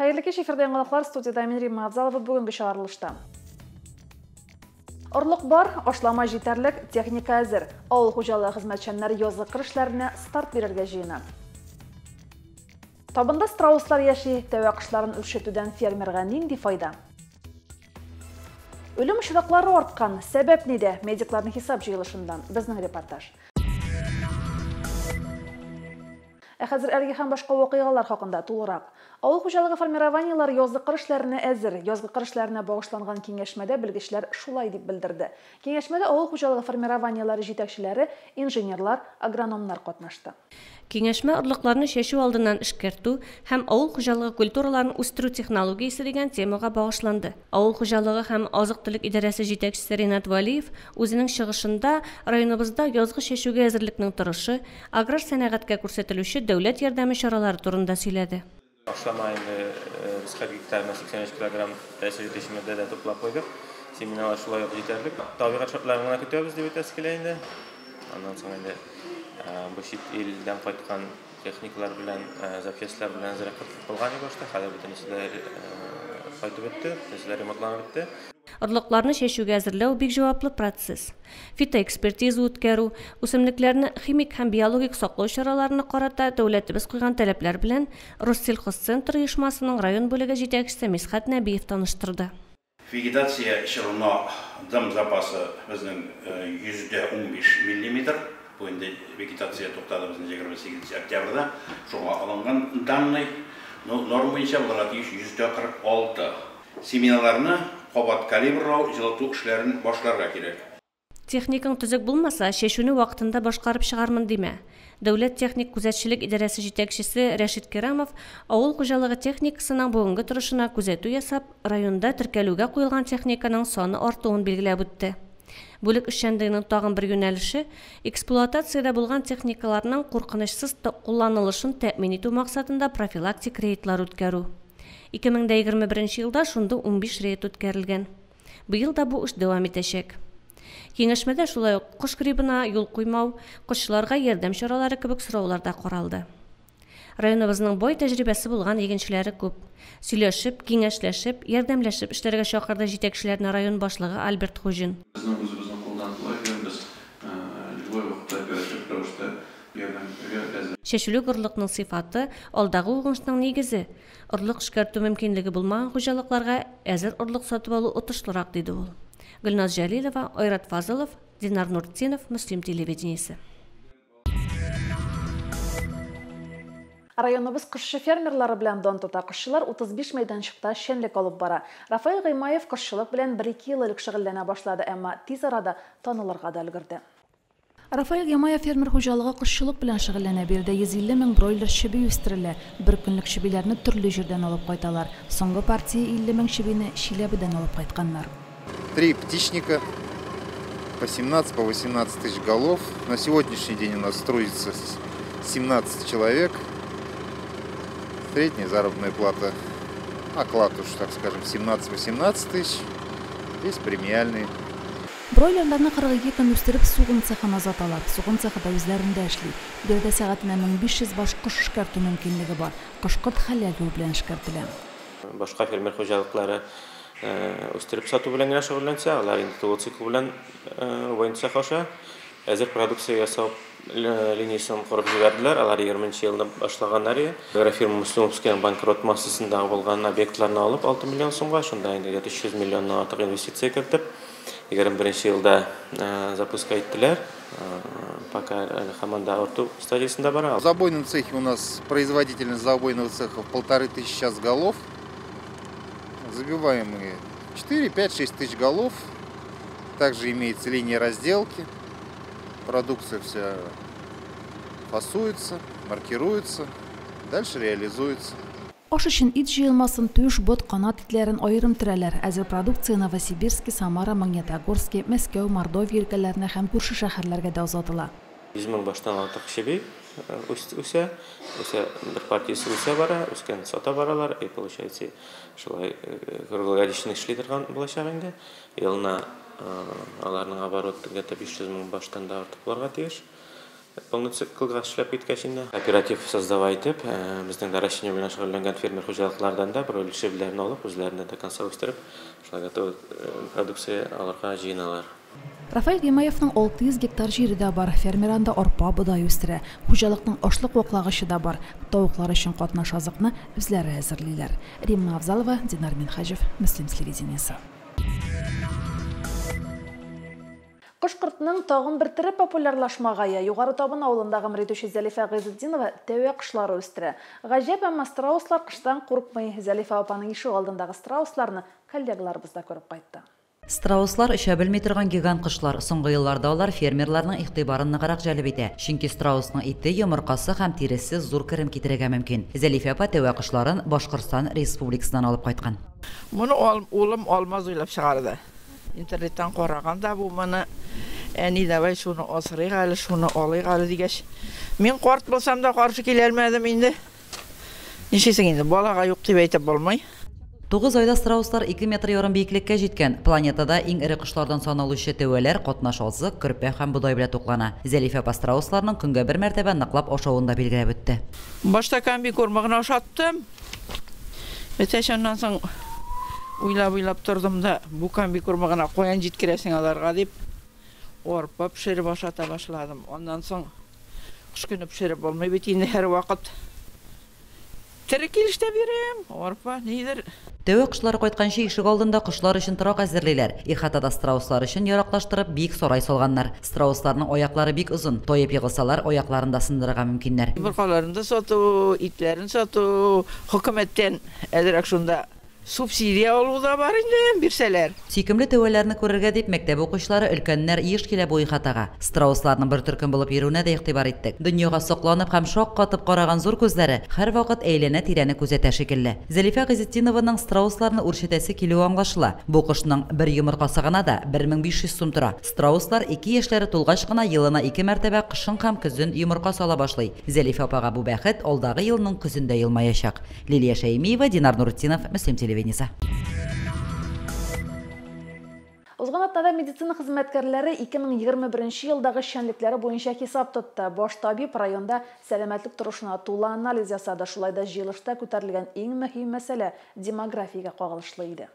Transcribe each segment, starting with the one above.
Hayırlı kеш, efirde yanılыкlar, studiyada мен Римма Абзалова бүгінгі шығарылышта. Орлық бар, ошлама жетерлік, техника әзір. Ауыл хужалығы хезмәтчәннәре язгы кырышларына старт бирергә җыена. Табында страуслар яши, тәвә кышларын үршетүдән фермерга нинди файда? Үлем очраклары арткан, сәбәп нидә? Медикларның хисап җыелышындан безнең репортаж. Хәзер әлеге һәм башка вакыйгалар хакында тулырак. Авыл хуҗалыгы формированиеләре язгы кырышларына әзер, язгы кырышларына багышланган киңәшмәдә белгечләр шулай дип белдерде. Киңәшмәдә авыл хуҗалыгы формированиеләре җитәкчеләре, инженерлар, агрономнар катнашты. Киңәшмә орлыкларны шәшү алдыннан эшкәртү һәм авыл хуҗалыгы культураларын үстерү технологиясе дигән темага багышланды. Авыл хуҗалыгы һәм азык-төлек идарәсе җитәкчесе Ринат Валиев үзенең чыгышында районыбызда язгы шәшүгә әзерлекнең торышы, аграр сәнәгатькә күрсәтелүче дәүләт ярдәме чаралары турында сөйләде. Башлама инде без 40 гектарына 83 килограмм әсер итешмәдә дә туплап куйдык. Семинарлар шулай ук җитәрлек. Табигать шартларын гына көтәбез дип әйтәсе килә инде. Аннан соң инде bu чит илдән кайткан техникалар белән, запчастьлар белән әзрәк кылган иде башта. Хәзер бөтенесе кайтып бетте, бөтенесе ремонтланып бетте. Орлыкларны шәшүгә әзерләү бик җаваплы процесс. Фитоэкспертиза үткәрү, үсемлекләрне химик һәм биологик саклау чараларына карата дәүләтебез куйган таләпләр белән Россельхозцентр оешмасының район бүлеге җитәкчесе Мисхат Нәбиев таныштырды. Вегетация ишелына дым запасы безнең 115 мм. Bu indi vegetatsiya to'xtadi bizning 28 oktyabrda. Шуңа алынган данный норма буенча буларга тиеш 146 семиналарны кабат калибрлау, җылыту эшләрен башларга кирәк. Техникаң төзек булмаса, шәшүне вакытында башкарып чыгармын димә. Дәүләт техник күзәтчелек идарәсе җитәкчесе Рәшит Керамов авыл хуҗалыгы техникасының бүгенге торышына күзәтү ясап, районда теркәлүгә куелган техниканың саны артуын билгеләп үтте. Бүлек эшчәнлегенең тагын бер юнәлеше эксплуатациядә булган техникаларның куркынычсыз кулланылышын тәэмин итү максатында профилактик рейдлар үткәрү. 2021 елда шунда 15 рейд үткәрелгән. Быел да бу эш дәвам итәчәк. Киңәшмәдә шулай ук кош грибына юл куймау, кошларга ярдәм чаралары кебек сораулар да каралды. Районыбызның бай тәҗрибәсе булган игенчеләре күп. Сөйләшеп, киңәшләшеп, ярдәмләшеп эшләргә чакырды җитәкчеләрне район башлыгы Альберт Хуҗин. Шәшүлек орлыкның сыйфаты алдагы уңышның нигезе. Орлык эшкәртү мөмкинлеге булмаган хуҗалыкларга әзер орлык сатып алу отышлырак диде ул. Гөлназ Җәлилова, Айрат Фазылов, Динар Нуртдинов, Муслим телевидениесе. Районыбыз кышчы фермерлары белән дан тота. Кышчылар 35 мәйданчыкта шәнлек алып бара. Рафаил Гыймаев кышчылык белән 1-2 ел элек шөгыльләнә башлады, әмма тиз арада танылырга да өлгерде. Рафаил Гыймаев фермер хуҗалыгы кышчылык белән шөгыльләнә. Биредә 150 мең бройлер чеби үстерелә. Бер көнлек чебиләрне төрле җирдән алып кайталар. Соңгы партия 50 мең чебине Чиләбедән алып кайтканнар. 3 птичника по 17-18 тысяч голов. На сегодняшний день у нас трудится 17 человек. Средняя заработная плата, оклад уж, так скажем, 17-18 тысяч. Есть премиальные. Бройлерларны 42 көн үстереп, сугын цехына заталар. Сугын цехында үзләрендә эшли. Биредә сәгатенә 1500 баш кош эшкәртү мөмкинлеге бар. Кышкырт хәләле белән эшкәртелә. Башка фермер хуҗалыклары үстереп сату белән генә шөгыльләнсә, алар инде тулы цикл белән буенча хаша. Әзер продукция ясау линиясын корып җибәрделәр. Алар 20 елда башлаганнар. Агрофирма Муслимовская банкрот массасында булган объектларны алып 6 миллион сумга, шунда инде 300 миллионнан артык инвестиция кертеп, 21 елда запуска иттеләр. Пока команда арту стадиясында бара. В забойном цехе у нас производительность забойного цеха 1500 сейчас голов. Забиваем мы 4, 5, 6 тысяч голов. Также имеется линия разделки. Продукция вся фасуется, маркируется, дальше реализуется. Аш өчен ит җыелмасын, төш, бот, канат итләрен аерым төрәләр. Әзер продукция Новосибирск, Самара, Магнитогорск, Мәскәү, Мордовия өлкәләренә һәм күрше шәһәрләргә дә озатыла. 100 мең баштан артык чеби үсә, бер партиясе үсә бара, үскән сата баралар, и получается, шулай круглогодичный эшли торган булачак инде. Елына аларның обороты где-то 500 мең баштан да артык булырга тиеш. полный циклга эшләп киткәчендә оператив создавать итеп, безнең дә расчет белән шөгыльләнгән фермер хуҗалыклардан да бер өлешебезләрне алып, үзләренә до конца үстереп, шулай готовы продукция алырга җыеналар. Рафаил Гыймаевның 600 гектар җире дә бар, фермеранда арпа, будай үстерә. Хуҗалыкның ашлык ваклагычы да бар. Тавыклар өчен катнаш азыкны үзләре әзерлиләр. Римма Авзалова, Динар Минхаҗев, Мөслим телевидениесе. Кышкыртның тагын бер төре популярлашмагае югары табын авылындагы мөридүче Зәлифә Гыйзетдинова тәвә кышлары үстерә. Гаҗәп, әмма страуслар кыштан курыкмый. Зәлифә апаның ишек алдындагы страусларны коллегаларыбыз да күреп кайтты. Страуслар эчә белми торган гигант кошлар. Соңгы елларда алар фермерларның игътибарын ныграк җәлеп итә. Чөнки страусның ите, йомыркасы һәм тиресе зур керем китерергә мөмкин. Зәлифә апа тәвә кошларын Башкортстан Республикасыннан алып кайткан. Моны улым алмаз уйлап чыгарды. Интернеттан караганда бу моны әни давай шуны асырыйк әле, шуны алыйк әле дигәч. Мин карт булсам да каршы килә алмадым инде. Нишесең инде, балага юк дип әйтеп булмый. 9 айда страуслар 2 метр ярым биеклеккә җиткән. Планетада иң ире кошлардан саналучы тәвәләр катнаш азык, көрпә һәм будай белән туклана. Зәлифә апа страусларның көнгә бер мәртәбә ныклап ашавын да билгеләп үтте. Башта камби кормагына ашаттым. Бетәшәннән соң уйлап тордым да, бу камби кормагына каян җиткерәсең аларга дип арпа пешереп ашата башладым. Ондан соң кыш көне пешереп булмый бит инде һәр вакыт. Тере килештә бирәм, арпа, нидер. Тәвә кошлары кайтканчы ишек алдында кошлар өчен торак әзерлиләр. Ихатада страуслар өчен яраклаштырып бик сарай салганнар. Страусларның аяклары бик узын. Тоеп егылсалар, аякларын да сындырырга мөмкиннәр. Буркаларында сату, итләрен сату, хөкүмәттән әзрәк шунда субсидия алуда бар инде, бирсәләр. Сөйкемле тәвәләрне күрергә дип мәктәп укучылары өлкәннәр еш килә бу ихатага. Страусларның бер төркем булып йөрүенә дә игътибар иттек. Дөньяга сокланып һәм шаккатып караган зур күзләре һәр вакыт әйләнә тирәне күзәтә шикелле. Зәлифә Гыйзетдинованың страусларны үрчетәсе килү аңлашыла. Бу кошның бер йомыркасы гына да 1500 сум тора. Страуслар 2 яшьләре тулгач кына елына 2 мәртәбә кышын һәм көзен йомырка сала башлый. Зәлифә апага бу бәхет алдагы елның көзендә елмаячак. Лилия Шәймиева, Динар Нуртдинов, Мөслим телевидениесе. Узган аптада медицина хезмәткәрләре 2021 елдагы эшчәнлекләре буенча хисап тотты. Баш табиб районда сәламәтлек торышына тулы анализ ясады. Шулай да җыелышта күтәрелгән иң мөһим мәсьәлә демографиягә кагылышлы иде.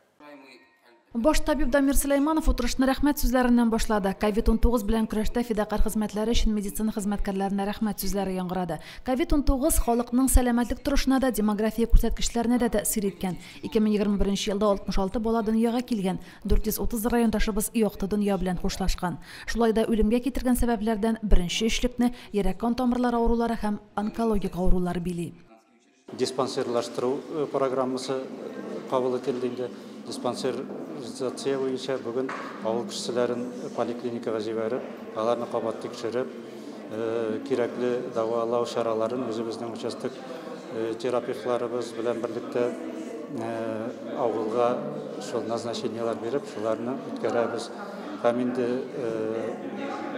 Баш табиб Дамир Сөләйманов утырышны рәхмәт сүзләреннән башлады. COVID-19 белән көрәштә фидакар хезмәтләре өчен медицина хезмәткәрләренә рәхмәт сүзләре яңгырады. COVID-19 халыкның сәламәтлек торышына да, демография күрсәткечләренә дә тәэсир иткән. 2021 елда 66 бала дөньяга килгән. 430 райондашыбыз якты дөнья белән хушлашкан. Шулай да үлемгә китергән сәбәпләрдән беренче өчлекне йөрәк-кан тамырлары авырулары һәм онкологик авырулар били. Диспансерлаштыру программасы кабул ителде. Диспансеризация буенча бүген авыл кешеләрен поликлиникага җибәреп, аларны кабат тикшереп, кирәкле дәвалау чараларын үзебезнең участок терапевтларыбыз белән берлектә авылга шул назначениялар биреп, шуларны үткәрәбез. Һәм инде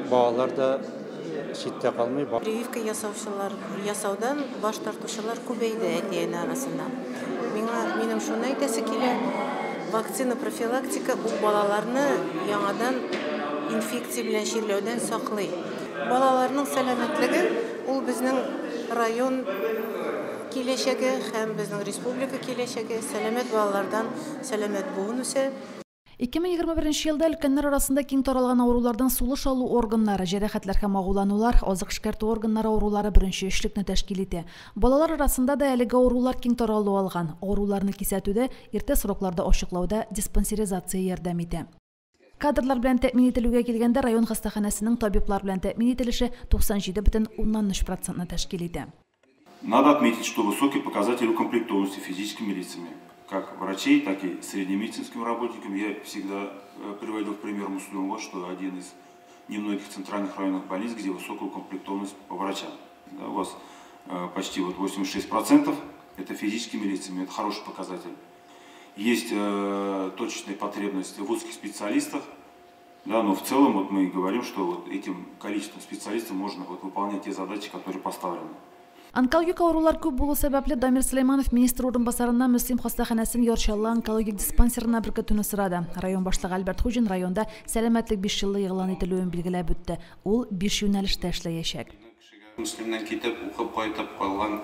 балалар да читтә калмый. Прививка ясаудан баш тартучылар күбәйде әтиәне арасында. Минем шуны әйтәсе килә. Вакцина профилактика у балаларны яңадан инфекция белән чирләүдән саклый. Балаларның сәламәтлеге ул безнең район киләчәге һәм безнең республика киләчәге, сәламәт балалардан сәламәт буын үсә. 2021 елда өлкәннәр арасында киң таралган авырулардан сулыш алу органнары, җәрәхәтләр һәм агуланулар, азык эшкәртү органнары авырулары беренче өчлекне тәшкил итә. Балалар арасында да әлеге авырулар киң таралу алган. Авыруларны кисәтүдә, иртә срокларда ачыклауда диспансеризация ярдәм итә. Кадрлар белән тәэмин ителүгә килгәндә район хастаханәсенең табиблар белән тәэмин ителеше 97,3% тәшкил итә. Надо отметить, что высокий показатель укомплектованности физическими лицами, как врачей, так и среднемедицинским работникам. Я всегда приводил в пример Муслюмова, что один из немногих центральных районных больниц, где высокая укомплектованность по врачам. Да, у вас почти 86% это физическими лицами, это хороший показатель. Есть точечная потребность в узких специалистах, да, но в целом мы говорим, что этим количеством специалистов можно выполнять те задачи, которые поставлены. Онкологик авырулар күп булу сәбәпле Дамир Сөләйманов министр урынбасарыннан Мөслим хастаханәсен Ярчаллы онкологик диспансерына беркетүне сорады. Район башлыгы Альберт Хуҗин районда сәламәтлек 5 еллык игълан ителүен билгеләп үтте. Ул 5 юнәлештә эшләячәк. Müslümden kitap okuyup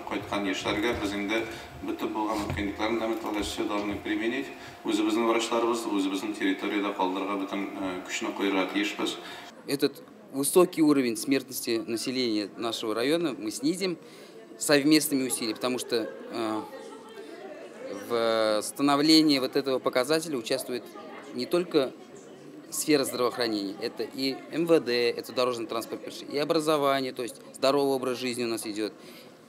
koytkan yaşlarga bizim de bütün bulgan mümkünliklerin demetlerleşçe davranı применить. Özümüzün varaşlarımız, özümüzün territoriyada kaldırga bütün güçünü koyurga tiyişbіз. Этот высокий уровень смертности населения нашего района мы снизим совместными усилиями, потому что в становлении вот этого показателя участвует не только сфера здравоохранения, это и МВД, это дорожный транспорт, и образование, то есть здоровый образ жизни у нас идет,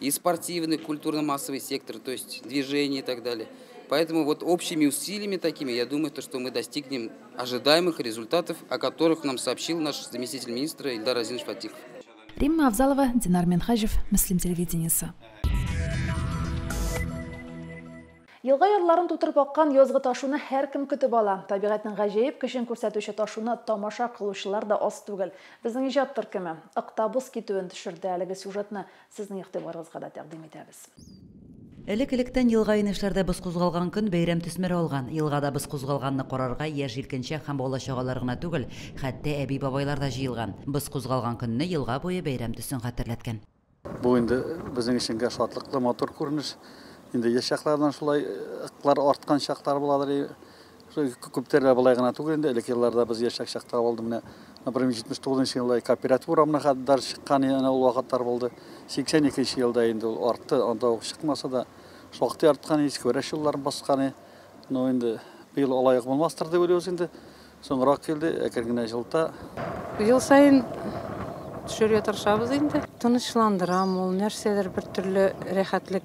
и спортивный, культурно-массовый сектор, то есть движение и так далее. Поэтому вот общими усилиями такими, я думаю, что мы достигнем ожидаемых результатов, о которых нам сообщил наш заместитель министра Ильдар Азинович Фатихов. Римма Авзалова, Динар Менхажев, Муслим телевидениесі. Елға йырларын тутырып аккан язгы ташуны һәр кем көтеп ала. Табигатьнең гаҗәеп көчен күрсәтүче ташуны тамаша кылучылар да аз түгел. Безнең иҗат төркеме Ыктабыз китүен төшерде. Әлеге сюжетны сезнең игътибарыгызга да тәкъдим итәбез. Элек-электән елга инешләрдә без кузгалган көн бәйрәм төсмәре алган. Елгада biz кузгалганны карарга яшь җилкенчәк һәм бала-чагалар гына түгел, хәтта әби-бабайлар да җыелган. Без кузгалган көнне елга буе бәйрәм төсен хәтерләткән. Бу инде безнең өчен шатлыклы матур күренеш. Инде яшьләрдән шулай ыклар арткан чаклар буладыр. Күптәрләр булай гына түгел инде. Элек елларда biz яшьлек чакта булды менә. Например, 79 елда кооператив урамына кадәр чыккан аны ул вакытлар булды. 82 елда инде ул артты, анда чыкмаса да шактый арткан, иске вариацияларын басканы. Но инде быел алайык булмастыр дип уйлыйбыз инде. Соңрак келди, әкергенә җылта. Ел сайын төшерә тырышабыз инде. Тынычландырам, ул нәрсәдер бер төрле рәхәтлек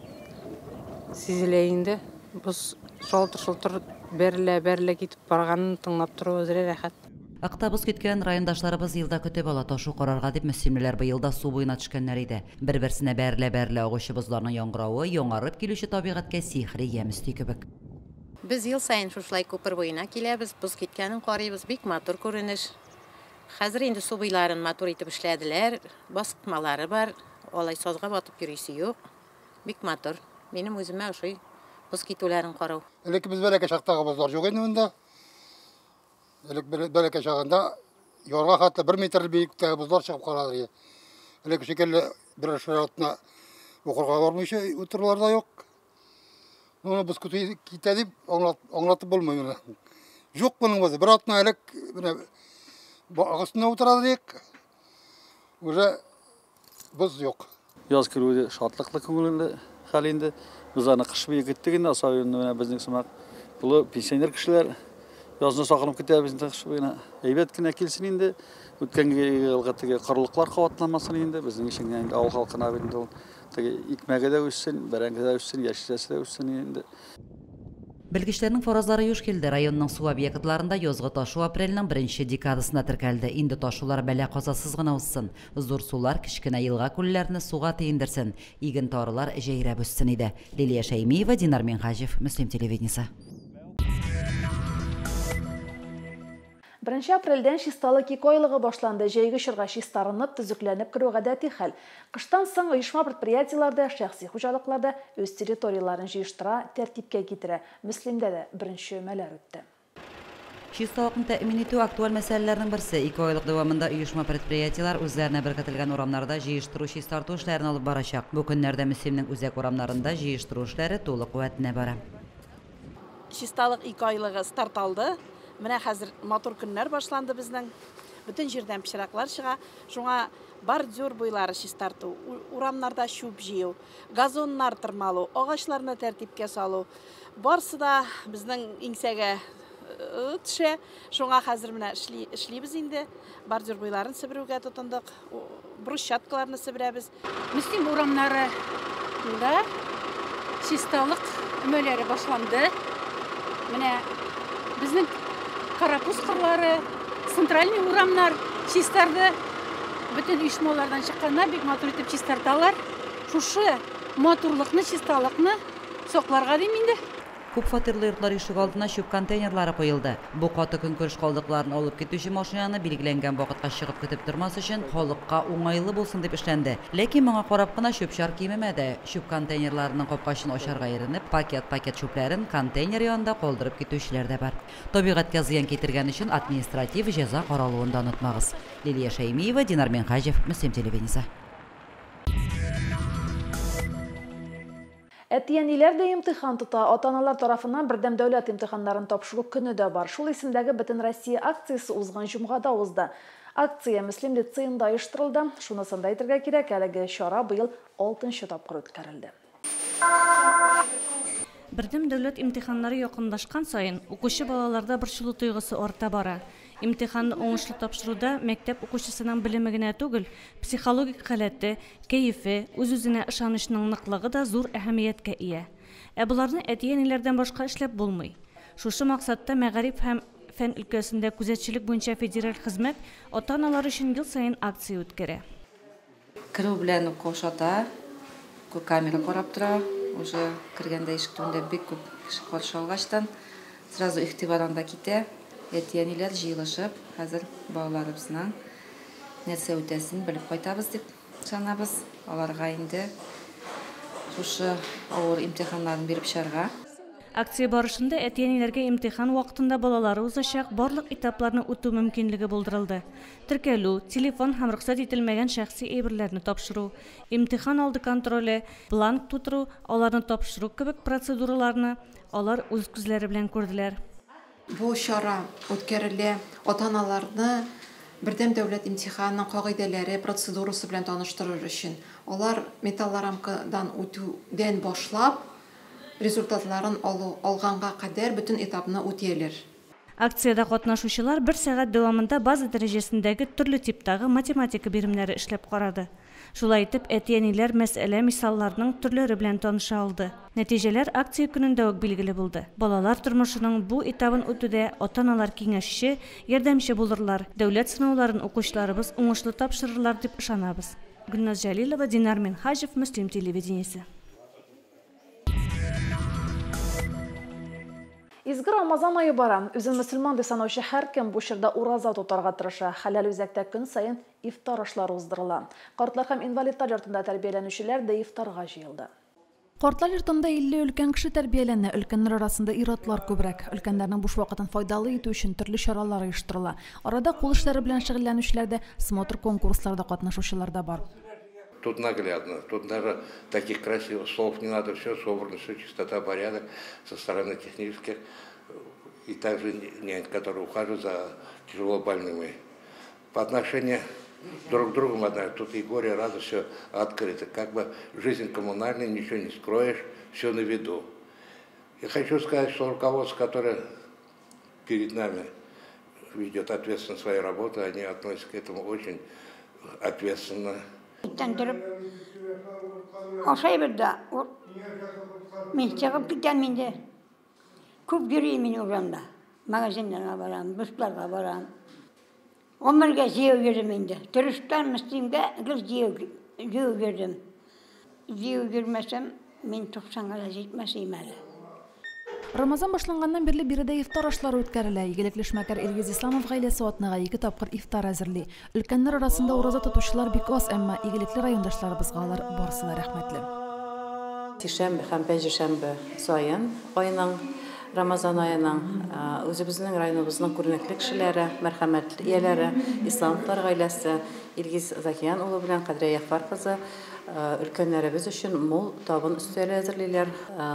сизелә инде. Без шалтыр-шалтыр берле китеп барганын тыңлап торабыз, рәхәт. Ыктабыз киткән райондашларыбыз елда көтеп ала ташу карарга дип мөселманнар быелда су буена төшкәннәр иде. Бер-берсенә бәрелә агучы бозларның яңгыравы, яңарып килүче табигатькә сихри ямысты кебек. Без ел сайын шушлай күпер буена киләбез, без киткәнен карыйбыз, бик матур күренеш. Хәзер инде су буйларын матур итеп эшләделәр, баскытмалары бар, алай сазга батып йөрүсе юк. Бик матур. Минем үземә ошый без китүләрен карау. Элек без бәләкә чактагы бозлар юк инде монда. Элек бәләкә чагында ярга хәтта 1 метр биектәге бозлар чыгып карадыр. Элек шикелле бер шаратна укырга бармыйча утырлар да юк. Моны без китә дип аңлатып булмый менә. Юк моның безе. Бер атна элек менә агысына утырадыр. Уже без юк. Яз килүде шатлыклы күңелендә хәл инде. Без аны кыш бие киттегендә асаенны менә безнең сымак булы пенсионер кешеләр язны сакынып китәбез инде кыш буена. Әйбәт кенә килсен инде. Үткәнге елгатыгы кырлыклар кабатланмасын инде. Безнең өчен инде авыл халкына инде ул икмәгә дә үссен, бәрәңгә дә үссен, яшелчәсе дә үссен инде. Белгечләрнең фаразлары юш килде. Районның су объектларында язгы ташу апрельнең 1 декадасында теркәлде. Инде ташулар бәла казасыз гына уссын. Зур сулар кичкенә елга күлләрне суга тиендерсен. Иген тарылар җәйрәп үссен иде. Лилия Шәймиева, Динар Менхажев, Муслим телевидениесе. 1 апрельдән чисталык 2 айлыгы башланды. Җәйге чорга чистарынып, төзекләнеп керү гадәти хәл. Кыштан соң оешма предприятиеләрдә, шәхси хуҗалыкларда үз территорияларын җыештыра, тәртипкә китерә. Муслимдә дә беренче мәләр үтте. Чисталыкны тәэмин итү актуаль мәсьәләләрнең берсе. 2 айлык дәвамында оешма предприятиеләр үзләренә беркетелгән урамнарда җыештыру, чистарту эшләрен алып барачак. Бу көннәрдә Муслимның үзәк урамнарында җыештыру эшләре тулы куәтенә бара. Чисталык 2 айлыгы старт алды. Менә хәзер матур көннәр башланды безнең. Бүтән җирдән пычраклар чыга. Шуңа бордюр буйлары чистарту, урамнарда шуп җыю, газоннар тырмалу, агачларны тәртипкә салу. Барсы да безнең иңсәгә төшә. Шуңа хәзер менә эшлибез инде. Бордюр буйларын себерүгә тотындык. Брусчаткаларны себерәбез. Муслим урамнары да чисталык өмәләре башланды. Менә безнең Карапуз кырлары, центральный урамнар чистарды. Бүтән оешмалардан чыкканнар бик матур итеп чистарталар. Шушы матурлыкны, чисталыкны сакларга дим инде. Күп фатирлы йортлар ишек алдына шуп контейнерлары куелды. Бу каты көнкүреш калдыкларын алып китүче машинаны билгеләнгән вакытка чыгып көтеп тормас өчен халыкка уңайлы булсын дип эшләнде. Ләкин моңа карап кына шуп шар кимемәде. Шуп контейнерларның капкачын ачарга иренеп, пакет шупларын контейнер янында калдырып китүчеләр дә бар. Табигатькә зыян китергән өчен административ җәза каралуын да онытмагыз. Лилия Шәймиева, Динар Менхажев, Муслим телевидениесе. Әтиәниләр дә имтихан тота, ата-аналар тарафыннан бердәм дәүләт имтиханнарын тапшыру көне дә бар. Шул исемдәге Бөтен Россия акциясы узган җомгада узды. Акция Мөслим лицейында оештырылды. Шунысын да әйтергә кирәк, әлеге чара быел 6-нчы тапкыр үткәрелде. Бердәм дәүләт имтиханнары якынлашкан сайын, укучы балаларда борчылу тойгысы арта бара. Имтиханны уңышлы тапшыруда мәктәп укучысының белеме генә түгел, психологик халәте, кәефе, үз-үзенә ышанычның ныклыгы да зур әһәмияткә ия. Ә буларны әти-әниләрдән башка эшләп булмый. Шушы максатта мәгариф һәм фән өлкәсендә күзәтчелек буенча федераль хезмәт ата-аналар өчен ел сайын акция үткәрә. Кіру белән укушата, күп камера карап тора, уже кергәндә ишек төбендә бик күп кеше каршы алгачтан сразу игътибарында китә. Әти-әниләр җыелышып, хәзер балаларыбызның нәрсә үтәсен белеп кайтабыз дип санабыз. Аларга инде шушы авыр имтиханнарын биреп чыгарга. Акция барышында әти-әниләргә имтихан вакытында балалары узачак барлык этапларны үтү мөмкинлеге булдырылды. Теркәлү, телефон һәм рөхсәт ителмәгән шәхси әйберләрне тапшыру, имтихан алды контроле, бланк тутыру, аларны тапшыру кебек процедураларны алар үз күзләре белән күрделәр. Бу чара үткәрелә ата-аналарны бердәм дәүләт имтиханының кагыйдәләре, процедурасы белән таныштырыр өчен. Алар металл рамкадан үтүдән башлап результатларын алганга кадәр бөтен этапны үтәләр. Акциядә катнашучылар 1 сәгать дәвамында база дәрәҗәсендәге төрле типтагы математика биремнәре эшләп карады. Шулай итеп, әти-әниләр мәсьәлә мисалларының төрләре белән таныша алды. Нәтиҗәләр акция көнендә үк билгеле булды. Балалар тормышының бу этабын үтүдә ата-аналар киңәшче, ярдәмче булырлар. Дәүләт сынауларын укучыларыбыз уңышлы тапшырырлар дип ышанабыз. Гөлназ Җәлилова, Динар Минхаҗев, Мөслим телевидениесе. Изге Рамазан айы бара. Үзен мөселман дип санаучы һәркем бу чорда ураза тотарга тырыша. Хәләл үзәктә көн саен ифтар ашлары уздырыла. Картлар һәм инвалидлар йортында тәрбияләнүчеләр дә ифтарга җыелды. Картлар йортында 50 өлкән кеше тәрбияләнә. Өлкәннәр арасында ир-атлар күбрәк. Өлкәннәрнең буш вакытын файдалы итү өчен төрле чаралар оештырыла. Арада кул эшләре белән шөгыльләнүчеләр дә, смотр конкурсларда катнашучылар да бар. Тут наглядно, тут даже таких красивых слов не надо, все собрано, все чистота, порядок со стороны технических и также нянь, которые ухаживают за тяжело больными. По отношению друг к другу, тут и горе, и радость, все открыто. Как бы жизнь коммунальная, ничего не скроешь, все на виду. Я хочу сказать, что руководство, которое перед нами ведет ответственно свою работу, они относятся к этому очень ответственно. Тәндіріп, ашай бірді, мен шығып кеткен менде, көп жүрейін мен орамда. Магазиндарға барам, бұстарға барам. Өмірге жеу жүрдім менде. Түрістан мұстимге жеу жүрдім. Жеу жүрмесем, мен 90-ға жетмесейм әлі. Рамазан башланганнан бирле биредә ифтар ашлары үткәрелә. Игелекле эшмәкәр Илгиз Исламов гаиләсе атнага 2 тапкыр ифтар әзерли. Өлкәннәр арасында ураза тотучылар бик аз, әмма игелекле райондашларыбызга алар барысы да рәхмәтле. Шәмбе һәм пәнҗешәмбе саен айның Рамазан айының үзебезнең районыбызның күренекле кешеләре, мәрхәмәтле ияләре, Исламовлар гаиләсе Илгиз Закиян улы белән Кадрия Яфар кызы өлкәннәребез өчен мул табын өстәле әзерлиләр.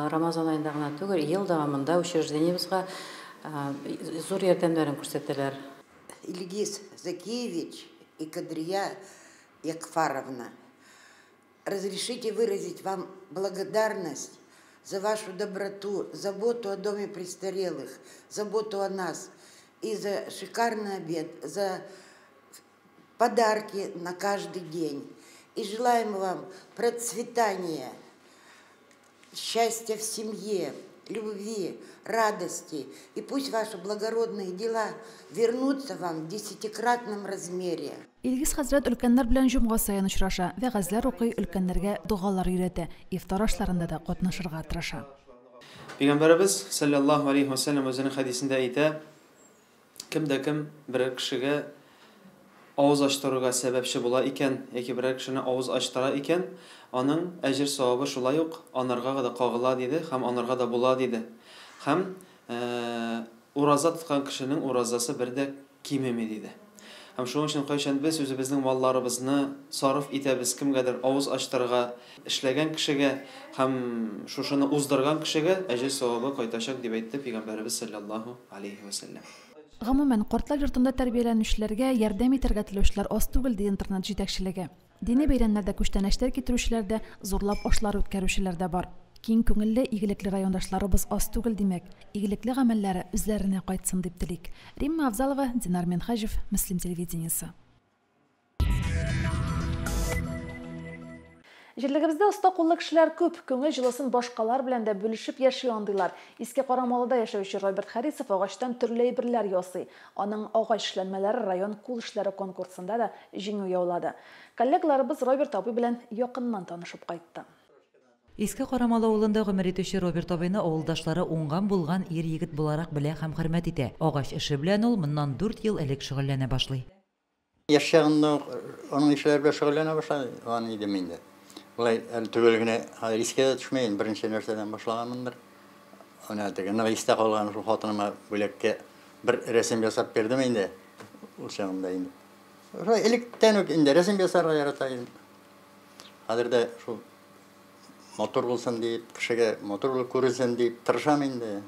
Рамазан аенда гына түгел, ел дәвамында учреждениебезгә зур ярдәмнәрен күрсәтәләр. Илгиз Закиевич и Кадрия Якфаровна, разрешите выразить вам благодарность за вашу доброту, заботу о доме престарелых, заботу о нас и за шикарный обед, за подарки на каждый день. И желаем вам процветания, счастья в семье, любви, радости. И пусть ваши благородные дела вернутся вам в 10-кратном размере. Илгиз хәзрәт өлкәннәр белән җомга саен очраша, вәгазьләр укый, өлкәннәргә дугалар өйрәтә, ифтар ашларында да катнашырга тырыша. Пәйгамбәрбез саллаллаһу алейхи ва саллям үзенең хәдисендә әйтә, кемдә кем бер кешегә авыз ачтыруга сәбәпче була икән, яки бер кешене авыз ачтыра икән, аның әҗер савабы шулай ук анарга да кагыла диде, һәм анарга да була диде. Һәм ураза тоткан кешенең уразасы бер дә кимеми диде. Һәм шуның өчен кайчан без үзебезнең малларыбызны сарыф итәбез кемгәдер авыз ачтырырга, эшләгән кешегә һәм шушыны уздырган кешегә әҗер савабы кайтачак дип әйтте Пәйгамбәрбез саллаллаһу алейхи ва саллям. Гомумән, картлар йортында тәрбияләнүчеләргә ярдәм итәргә теләүчеләр аз түгел ди интернет җитәкчелеге. Дини бәйрәмнәрдә күчтәнәчләр китерүчеләр дә, зурлап ашлар үткәрүчеләр дә бар. Киң күңелле, игелекле райондашларыбыз аз түгел димәк. Игелекле гамәлләре үзләренә кайтсын дип телик. Римма Авзалова, Динар Менхаҗев, Муслим телевидениесе. Җирлегебездә оста куллы кешеләр күп, күңел җылысын башкалар белән дә бүлешеп яши андыйлар. Иске Карамалыда яшәүче Роберт Харисов агачтан төрле әйберләр ясый. Аның агач эшләнмәләре район кул эшләре конкурсында да җиңү яулады. Коллегаларыбыз Роберт абый белән якыннан танышып кайтты. Иске Карамалы авылында гомер итүче Роберт абыйны авылдашлары уңган булган ир-егет буларак белә һәм хөрмәт итә. Агач эше белән ул моннан 4 ел элек шөгыльләнә башлый. Яшәгәндә аның эшләре белән шөгыльләнә башлады. Аны идем инде. Булай түгел генә рискә төшмәйин, беренче нәрсәдән башлаганмындыр. Аны дигән истә калган шул хатыныма бүлеккә бер рәсем ясап бирдем инде. Ул чагында инде. Электән үк инде рәсем ясарга ярата идем. Хәзердә шул мотор булсын дип, кешегә мотор булып күрсен дип тырышам инде.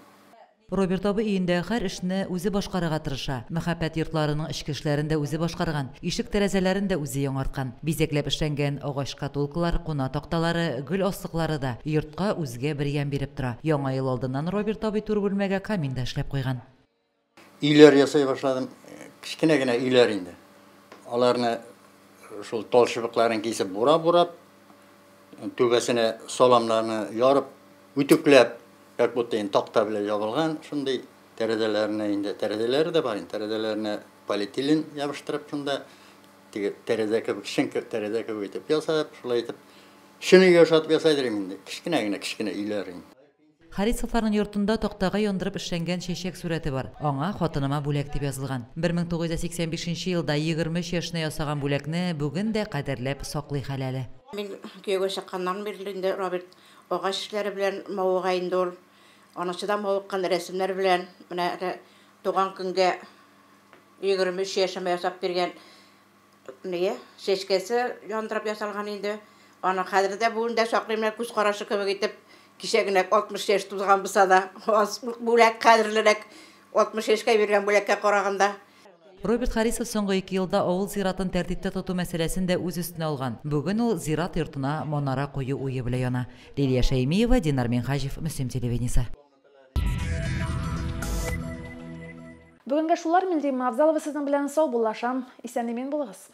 Роберт абый өендә һәр эшне үзе башкарырга тырыша. Мәхәббәт йортларының эчке эшләрен дә үзе башкарган, ишек тәрәзәләрен дә үзе яңарткан. Бизәкләп эшләнгән агач катулкалар, куна такталары, гөл астыклары да йортка үзгә бер ям биреп тора. Яңа ел алдыннан Роберт абый тур бүлмәгә каминда эшләп куйган. Өйләр ясый башладым. Кичкенә генә өйләр инде. Аларны шул талчыбыкларын кисеп бурап, түбәсенә саламларны ярып, үтүкләп, как будто такта белән ябылган, шундый тәрәзәләрне инде, тәрәзәләре дә бар, тәрәзәләрне полиэтилен ябыштырып, шунда тәрәзә кебек, шинкер тәрәзә кебек итеп ясап, шулай итеп, шуны яшатып ясайдыр инде, кичкенә өйләр инде. Харисовларның йортында тактага яндырып эшләнгән чәчәк сурәте бар. Аңа хатыныма бүләк дип язылган. 1985 елда 23 яшенә ясаган бүләкне бүген дә кадерләп саклый хәләле. Мин көйгә чыкканнан бирле Роберт агач эшләре белән мавыга инде ул. Анысыда мавыккан рәсемнәр белән менә туган көнгә 23 яшемә ясап биргән чәчкәсе яндырып ясалган инде. Аны хәзердә бүген дә саклыйм, күз карашы кебек итеп. Кичәгенә 60 яшь тузган булса да, бүләк кадерлерәк 60 яшькә биргән бүләккә караганда. Роберт Харисов соңгы 2 елда авыл зиратын тәртиптә тоту мәсьәләсен дә үз өстенә алган. Бүген ул зират йортына манара кую уе белән яна. Лилия Шәймиева, Динар Менхаҗев, Муслим телевидениесе. Бүгенгә шулар, Милдима Авзалова сезнең белән сау булашам. Исән-имин булыгыз.